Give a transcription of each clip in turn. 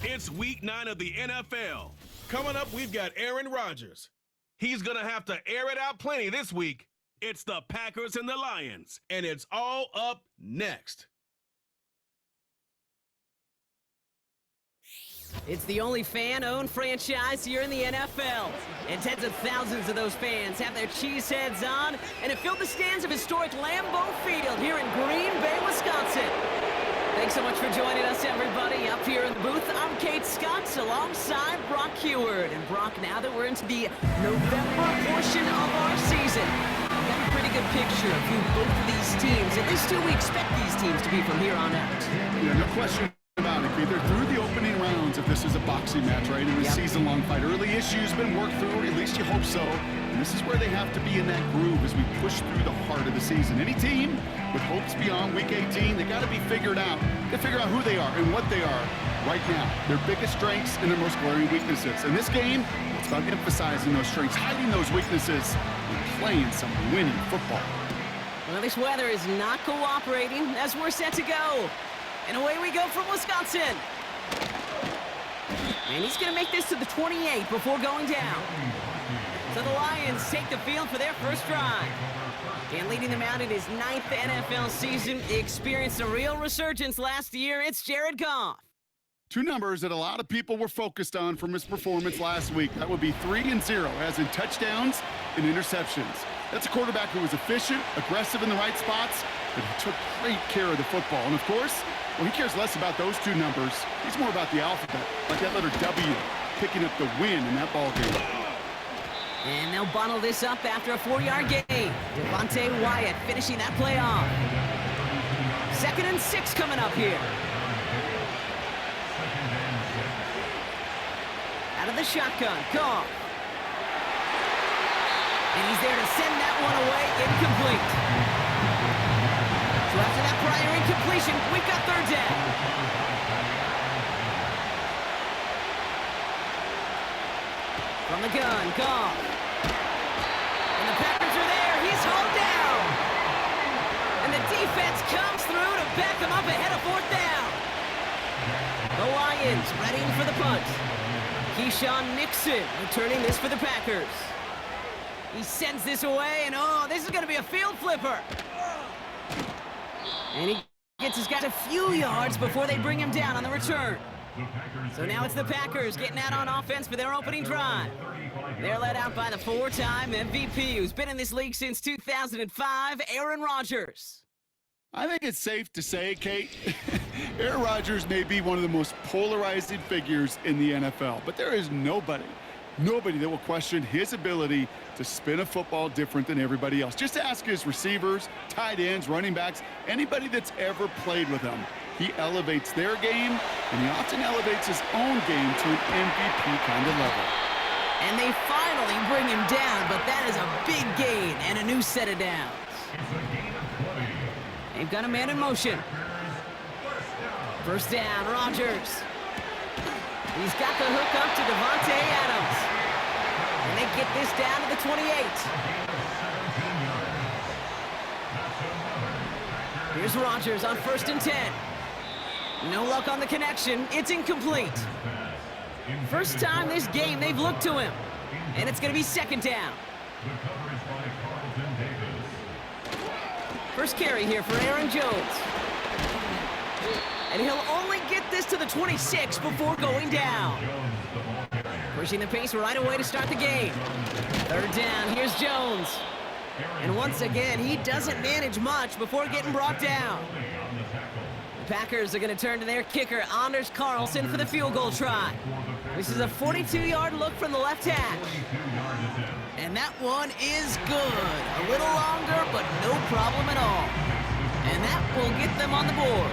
It's week 9 of the NFL. Coming up, we've got Aaron Rodgers. He's going to have to air it out plenty this week. It's the Packers and the Lions, and it's all up next. It's the only fan-owned franchise here in the NFL. And tens of thousands of those fans have their cheese heads on, and it filled the stands of historic Lambeau Field here in Green Bay, Wisconsin. Thanks so much for joining us, everybody. Up here in the booth, I'm Kate Scott alongside Brock Heward. And Brock, now that we're into the November portion of our season, we've got a pretty good picture of who both of these teams, at least who we expect these teams to be from here on out. Yeah, no question about it, Keith. They're through the opening rounds if this is a boxing match, right? In the season-long fight. Early issues been worked through, at least you hope so. And this is where they have to be in that groove as we push through the heart of the season. Any team with hopes beyond Week 18, they got to be figured out. They figure out who they are and what they are right now. Their biggest strengths and their most glaring weaknesses. In this game, it's about emphasizing those strengths, hiding those weaknesses, and playing some winning football. Well, this weather is not cooperating as we're set to go. And away we go from Wisconsin. And he's going to make this to the 28 before going down. So the Lions take the field for their first drive. And leading them out in his 9th NFL season, he experienced a real resurgence last year. It's Jared Goff. Two numbers that a lot of people were focused on from his performance last week. That would be 3 and 0, as in touchdowns and interceptions. That's a quarterback who was efficient, aggressive in the right spots, but he took great care of the football. And of course, well, he cares less about those two numbers. He's more about the alphabet, like that letter W, picking up the win in that ball game. And they'll bottle this up after a 4-yard gain. Devontae Wyatt finishing that play off. 2nd and 6 coming up here. Out of the shotgun, Goff. And he's there to send that one away, incomplete. So after that prior incompletion, we've got 3rd down. From the gun, Goff. And the Packers are there. He's hauled down. And the defense comes through to back him up ahead of 4th down. The Lions readying for the punt. Keyshawn Nixon returning this for the Packers. He sends this away, and oh, this is going to be a field flipper. And he gets his guys a few yards before they bring him down on the return. So now it's the Packers getting out on offense for their opening drive. They're led out by the 4-time MVP who's been in this league since 2005, Aaron Rodgers. I think it's safe to say, Kate, Aaron Rodgers may be one of the most polarizing figures in the NFL, but there is nobody that will question his ability to spin a football different than everybody else. Just ask his receivers, tight ends, running backs, anybody that's ever played with him. He elevates their game, and he often elevates his own game to an MVP kind of level. And they finally bring him down, but that is a big gain and a new set of downs. They've got a man in motion. 1st down, Rodgers. He's got the hook up to Devontae Adams. And they get this down to the 28. Here's Rodgers on 1st and 10. No luck on the connection. It's incomplete. First time this game they've looked to him. And it's going to be 2nd down. First carry here for Aaron Jones. And he'll only get this to the 26 before going down. Pushing the pace right away to start the game. 3rd down, here's Jones. And once again, he doesn't manage much before getting brought down. The Packers are going to turn to their kicker, Anders Carlson, for the field goal try. This is a 42-yard look from the left hash. And that one is good. A little longer, but no problem at all. And that will get them on the board.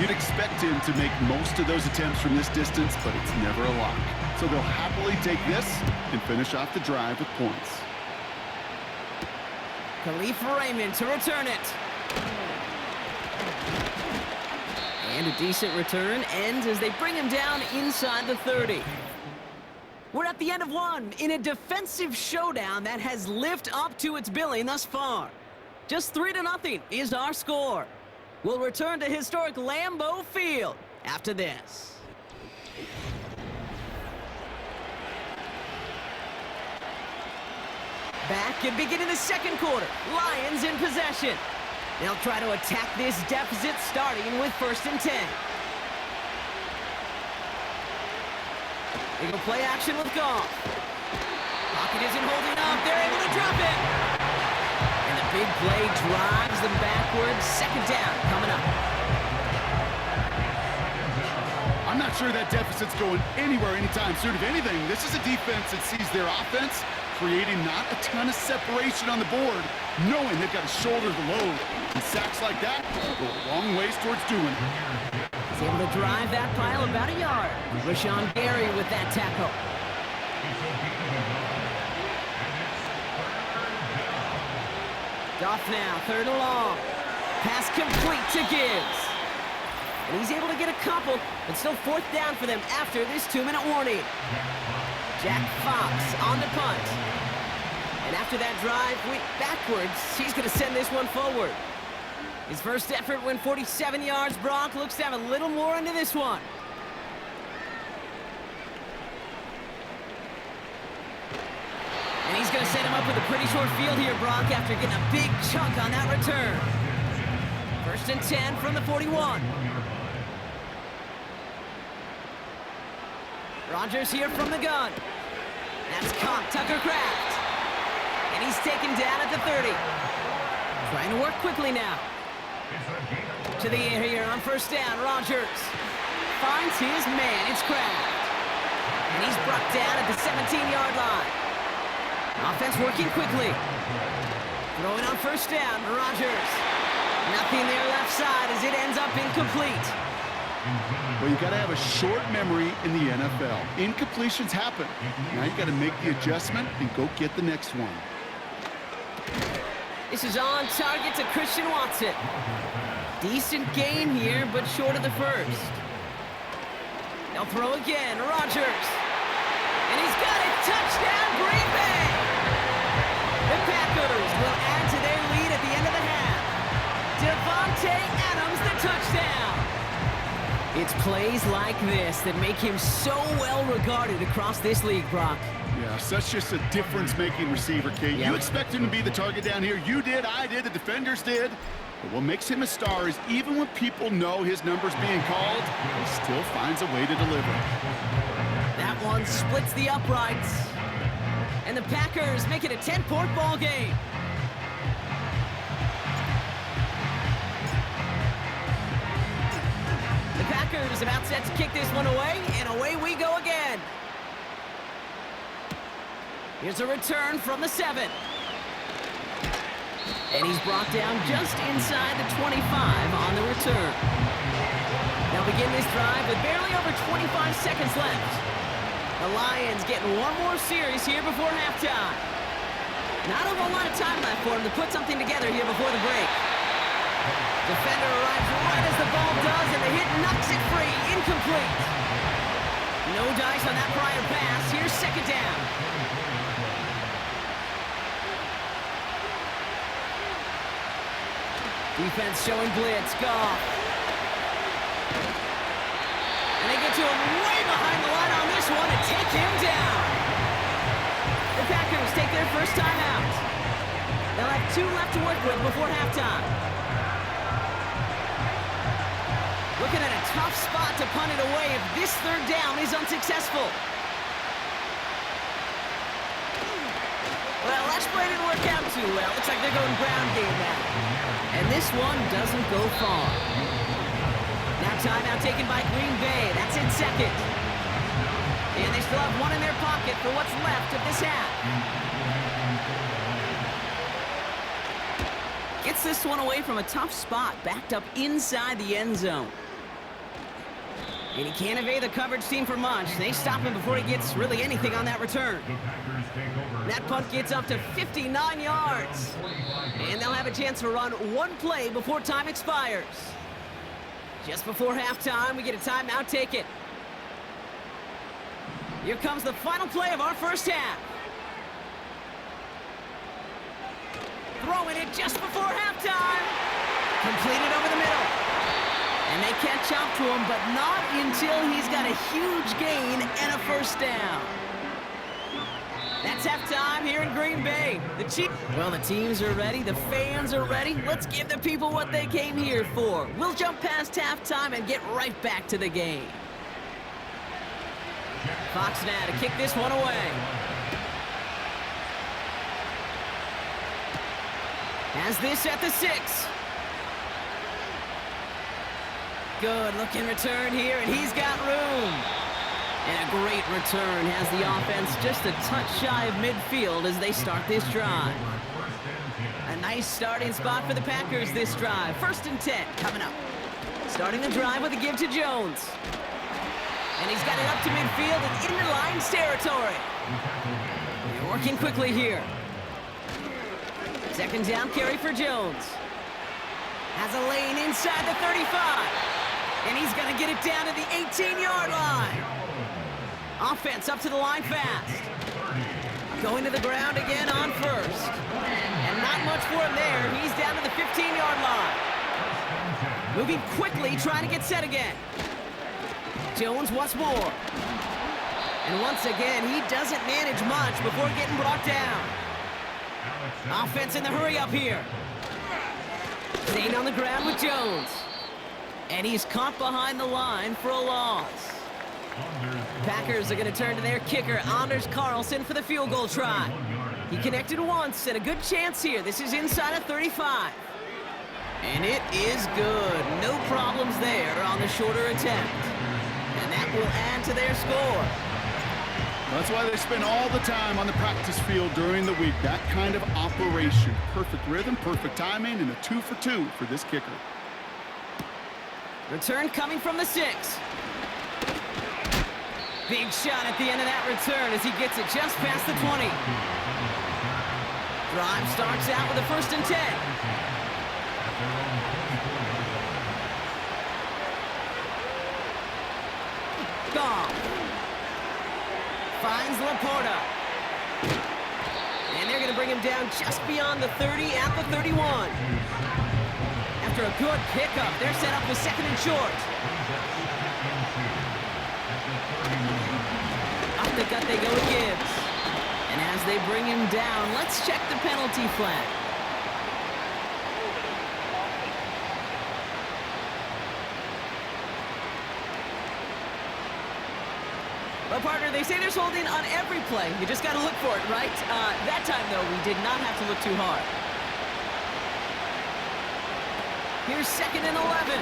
You'd expect him to make most of those attempts from this distance, but it's never a lock. So they'll happily take this and finish off the drive with points. Khalif Raymond to return it. And a decent return ends as they bring him down inside the 30. We're at the end of one in a defensive showdown that has lived up to its billing thus far. Just 3-0 is our score. We'll return to historic Lambeau Field after this. Back and beginning the second quarter. Lions in possession. They'll try to attack this deficit starting with 1st and 10. They go play action with Goff. Pocket isn't holding up. They're able to drop it. And the big play drives them backwards. 2nd down coming up. I'm not sure that deficit's going anywhere anytime soon. If anything, this is a defense that sees their offense creating not a ton of separation on the board, knowing they've got to shoulder the load. And sacks like that go a long ways towards doing it. He's able to drive that pile about a yard. Rashawn Gary with that tackle. Goff now, 3rd and long. Pass complete to Gibbs. And he's able to get a couple, but still 4th down for them after this 2-minute warning. Jack Fox on the punt. And after that drive went backwards, he's going to send this one forward. His first effort went 47 yards. Brock looks to have a little more into this one. And he's going to set him up with a pretty short field here, Brock, after getting a big chunk on that return. 1st and 10 from the 41. Rodgers here from the gun. That's caught, Tucker Kraft. And he's taken down at the 30. Trying to work quickly now. To the air here on 1st down, Rodgers finds his man, it's Kraft. And he's brought down at the 17-yard line. Offense working quickly. Throwing on 1st down, Rodgers. Nothing there left side as it ends up incomplete. Well, you got to have a short memory in the NFL. Incompletions happen. Now you got to make the adjustment and go get the next one. This is on target to Christian Watson. Decent gain here, but short of the 1st. They'll throw again, Rodgers. And he's got it, touchdown Green Bay! The Packers will add to their lead at the end of the half. Devontae Adams, the touchdown. It's plays like this that make him so well regarded across this league, Brock. Yeah, such just a difference-making receiver, Kate. Yeah. You expect him to be the target down here. You did, I did, the defenders did. But what makes him a star is even when people know his number's being called, he still finds a way to deliver. That one splits the uprights. And the Packers make it a 10-point ball game. The Packers about set to kick this one away, and away we go again. Here's a return from the 7. And he's brought down just inside the 25 on the return. They'll begin this drive with barely over 25 seconds left. The Lions getting one more series here before halftime. Not a whole lot of time left for him to put something together here before the break. Defender arrives right as the ball does, and the hit knocks it free. Incomplete. No dice on that prior pass. Here's 2nd down. Defense showing blitz. Goff. And they get to him way behind the line on this one and take him down. The Packers take their first time out. They'll have 2 left to work with before halftime. Looking at a tough spot to punt it away if this 3rd down is unsuccessful. Well, that play didn't work out too well. Looks like they're going ground game now. And this one doesn't go far. Now timeout taken by Green Bay. That's in 2nd. And they still have one in their pocket for what's left of this half. Gets this one away from a tough spot, backed up inside the end zone. And he can't evade the coverage team for much. They stop him before he gets really anything on that return. That punt gets up to 59 yards. And they'll have a chance to run one play before time expires. Just before halftime, we get a timeout taken. Here comes the final play of our first half. Throwing it just before halftime. Completed over the middle. And they catch up to him, but not until he's got a huge gain and a first down. That's halftime here in Green Bay. Well, the teams are ready. The fans are ready. Let's give the people what they came here for. We'll jump past halftime and get right back to the game. Fox now to kick this one away. Has this at the 6. Good looking return here, and he's got room. And a great return has the offense just a touch shy of midfield as they start this drive. A nice starting spot for the Packers this drive. 1st and 10 coming up. Starting the drive with a give to Jones. And he's got it up to midfield and into Lions territory. They're working quickly here. 2nd down carry for Jones. Has a lane inside the 35. And he's going to get it down to the 18-yard line. Offense up to the line fast. Going to the ground again on 1st. And not much for him there. He's down to the 15-yard line. Moving quickly, trying to get set again. Jones once more. And once again, he doesn't manage much before getting brought down. Offense in the hurry up here. Staying on the ground with Jones. And he's caught behind the line for a loss. Packers are going to turn to their kicker, Anders Carlson, for the field goal try. He connected once, and a good chance here. This is inside of 35. And it is good. No problems there on the shorter attempt. And that will add to their score. That's why they spend all the time on the practice field during the week. That kind of operation. Perfect rhythm, perfect timing, and a 2 for 2 for this kicker. Return coming from the 6. Big shot at the end of that return as he gets it just past the 20. Drive starts out with a 1st and 10. Goff finds Laporta. And they're going to bring him down just beyond the 30 at the 31. After a good pickup, they're set up with 2nd and short. Up the gut they go with Gibbs. And as they bring him down, let's check the penalty flag. Well, partner, they say there's holding on every play. You just got to look for it, right? That time, though, we did not have to look too hard. Here's 2nd and 11.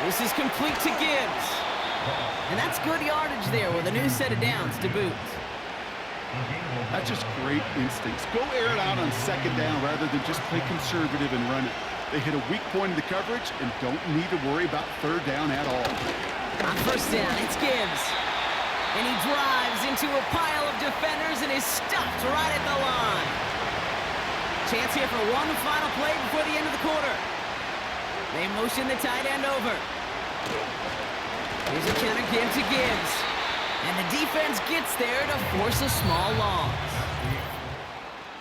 This is complete to Gibbs. And that's good yardage there with a new set of downs to boot. That's just great instincts. Go air it out on 2nd down rather than just play conservative and run it. They hit a weak point in the coverage and don't need to worry about 3rd down at all. On 1st down, it's Gibbs. And he drives into a pile of defenders and is stopped right at the line. Chance here for one final play before the end of the quarter. They motion the tight end over. Here's a counter give to Gibbs. And the defense gets there to force a small loss.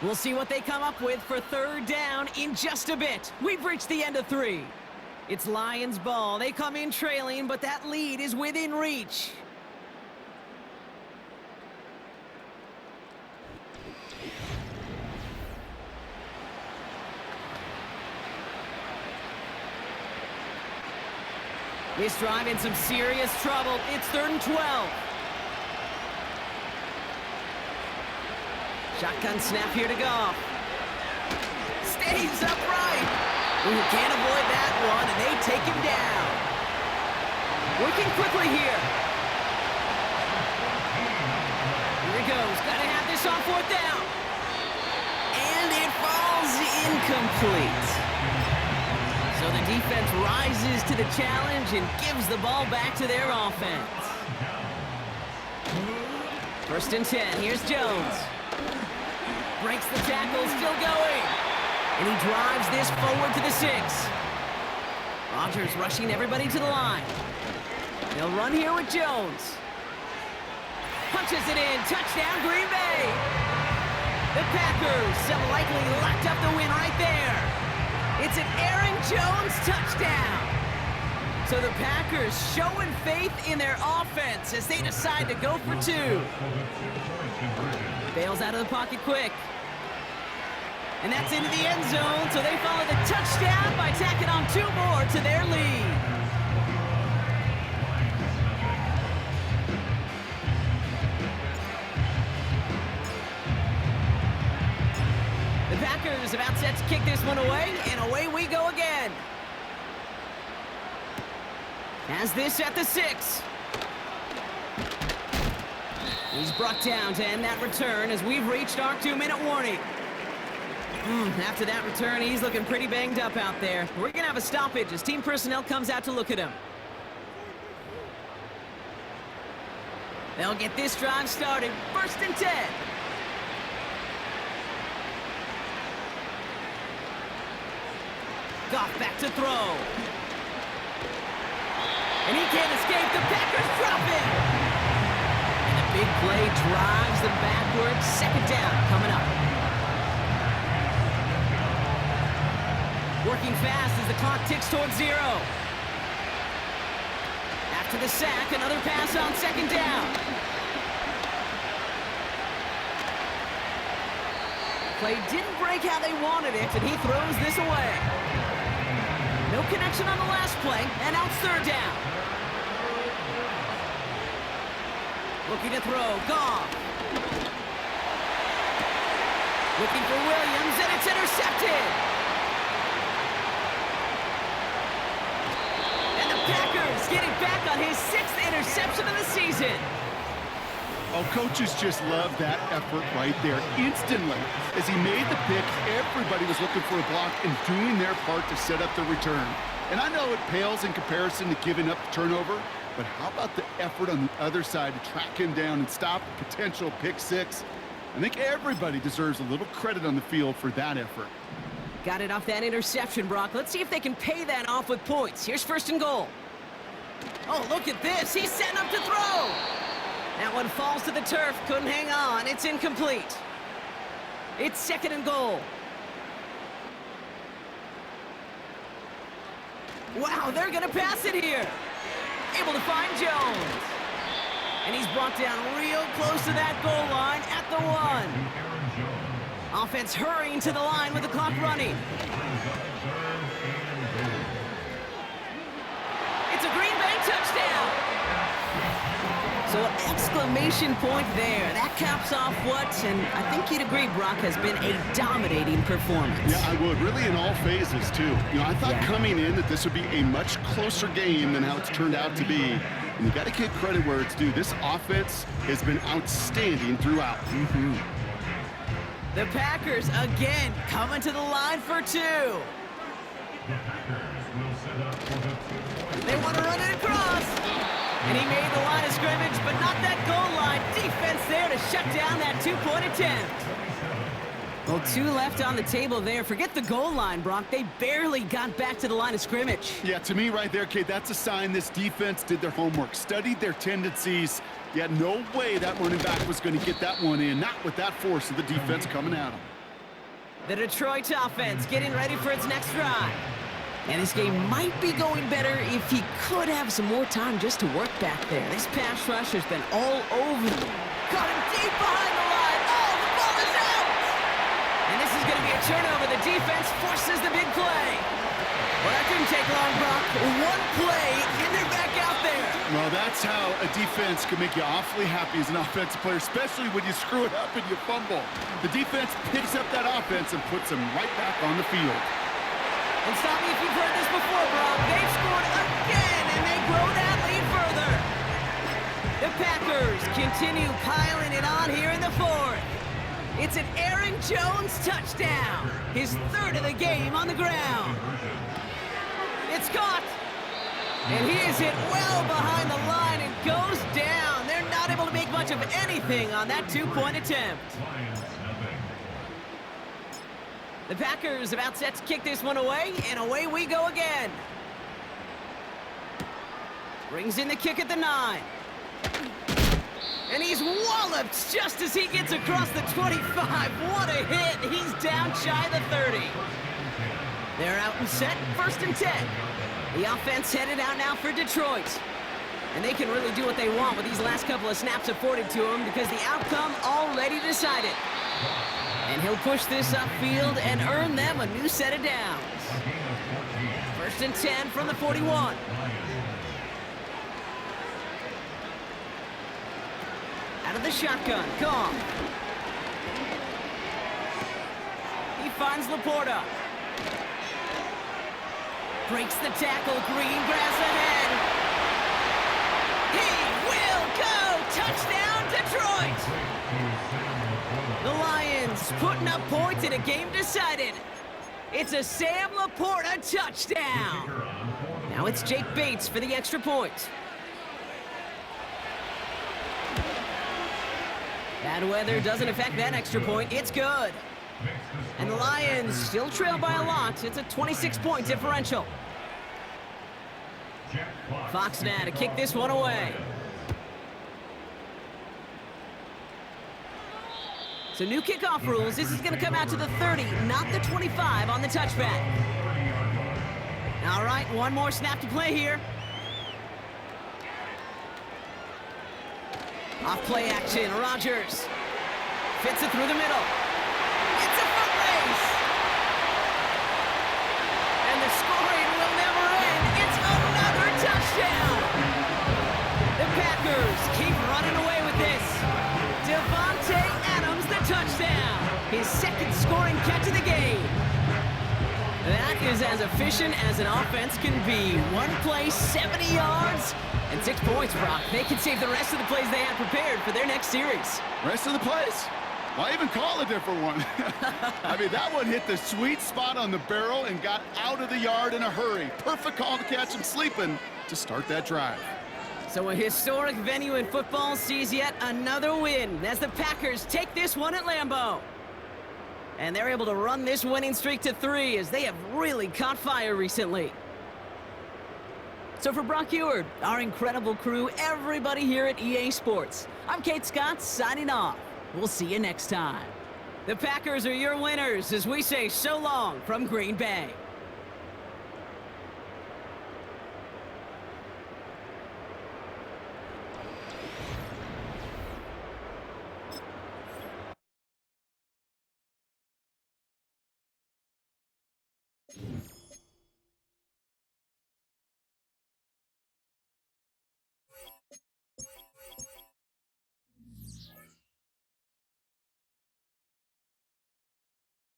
We'll see what they come up with for 3rd down in just a bit. We've reached the end of 3. It's Lions ball. They come in trailing, but that lead is within reach. This drive in some serious trouble. It's 3rd and 12. Shotgun snap here to Goff. Stays upright. Ooh, can't avoid that one, and they take him down. Working quickly here. Here he goes. Got to have this on 4th down. And it falls incomplete. So the defense rises to the challenge and gives the ball back to their offense. 1st and 10. Here's Jones. Breaks the tackle, still going. And he drives this forward to the 6. Rodgers rushing everybody to the line. They'll run here with Jones. Punches it in. Touchdown, Green Bay. The Packers have likely locked up the win right there. It's an Aaron Jones touchdown. So the Packers showing faith in their offense as they decide to go for two. Bails out of the pocket quick. And that's into the end zone, so they follow the touchdown by tacking on 2 more to their lead. The Packers about set to kick this one away, and away we go again. Has this at the 6. He's brought down to end that return as we've reached our 2-minute warning. After that return, he's looking pretty banged up out there. We're going to have a stoppage as team personnel comes out to look at him. They'll get this drive started. 1st and 10. Goff back to throw. And he can't escape. The Packers drop it. And the big play drives them backwards. 2nd down coming up. Working fast as the clock ticks towards 0. After the sack, another pass on 2nd down. Play didn't break how they wanted it, and he throws this away. No connection on the last play, and now it's 3rd down. Looking to throw, Goff. Looking for Williams, and it's intercepted. Packers getting back on his 6th interception of the season. Oh, coaches just love that effort right there. Instantly, as he made the pick, everybody was looking for a block and doing their part to set up the return. And I know it pales in comparison to giving up the turnover, but how about the effort on the other side to track him down and stop a potential pick 6? I think everybody deserves a little credit on the field for that effort. Got it off that interception, Brock. Let's see if they can pay that off with points. Here's 1st and goal. Oh, look at this. He's setting up to throw. That one falls to the turf. Couldn't hang on. It's incomplete. It's 2nd and goal. Wow, they're going to pass it here. Able to find Jones. And he's brought down real close to that goal line at the 1. Offense hurrying to the line with the clock running. It's a Green Bay touchdown. So an exclamation point there. That caps off what, and I think you'd agree, Brock, has been a dominating performance. Yeah, I would. Really in all phases, too. You know, I thought coming in that this would be a much closer game than how it's turned out to be. And you got to give credit where it's due. This offense has been outstanding throughout. The Packers again coming to the line for 2. They want to run it across. And he made the line of scrimmage, but not that goal line. Defense there to shut down that 2-point attempt. Well, 2 left on the table there. Forget the goal line, Brock. They barely got back to the line of scrimmage. Yeah, to me right there, Kate, that's a sign this defense did their homework, studied their tendencies. Yeah, no way that running back was going to get that one in. Not with that force of the defense coming at him. The Detroit offense getting ready for its next drive. And this game might be going better if he could have some more time just to work back there. This pass rush has been all over them. Caught him deep behind the line. Oh, the ball is out! And this is going to be a turnover. The defense forces the big play. Well, that didn't take long, Brock. 1 play, and they're back out there. Well, that's how a defense can make you awfully happy as an offensive player, especially when you screw it up and you fumble. The defense picks up that offense and puts them right back on the field. And stop me if you've heard this before, Brock. They've scored again, and they grow that lead further. The Packers continue piling it on here in the 4th. It's an Aaron Jones touchdown. His 3rd of the game on the ground. It's caught. And he is hit well behind the line and goes down. They're not able to make much of anything on that 2-point attempt. The Packers about set to kick this one away, and away we go again. Brings in the kick at the 9. And he's walloped just as he gets across the 25. What a hit. He's down shy of the 30. They're out and set, 1st and 10. The offense headed out now for Detroit. And they can really do what they want with these last couple of snaps afforded to them because the outcome already decided. And he'll push this upfield and earn them a new set of downs. 1st and 10 from the 41. Out of the shotgun, Goff. He finds Laporta. Breaks the tackle, Green grass ahead. He will go! Touchdown, Detroit! The Lions putting up points in a game decided. It's a Sam Laporta touchdown. Now it's Jake Bates for the extra point. Bad weather doesn't affect that extra point. It's good. And the Lions still trail by a lot. It's a 26-point differential. Fox now to kick this one away. So new kickoff rules. This is going to come out to the 30, not the 25 on the touchback. All right, one more snap to play here. Off play action, Rodgers. Fits it through the middle. It's a foot race. And the scoring will never end. It's another touchdown. The Packers keep running away with this. Devontae Adams, the touchdown. His 2nd scoring catch of the game. That is as efficient as an offense can be. One play, 70 yards, and 6 points, Brock. They can save the rest of the plays they had prepared for their next series. Rest of the plays? Why even call a different one? I mean, that one hit the sweet spot on the barrel and got out of the yard in a hurry. Perfect call to catch him sleeping to start that drive. So a historic venue in football sees yet another win as the Packers take this one at Lambeau. And they're able to run this winning streak to 3 as they have really caught fire recently. So for Brock Eward, our incredible crew, everybody here at EA Sports, I'm Kate Scott signing off. We'll see you next time. The Packers are your winners as we say so long from Green Bay. You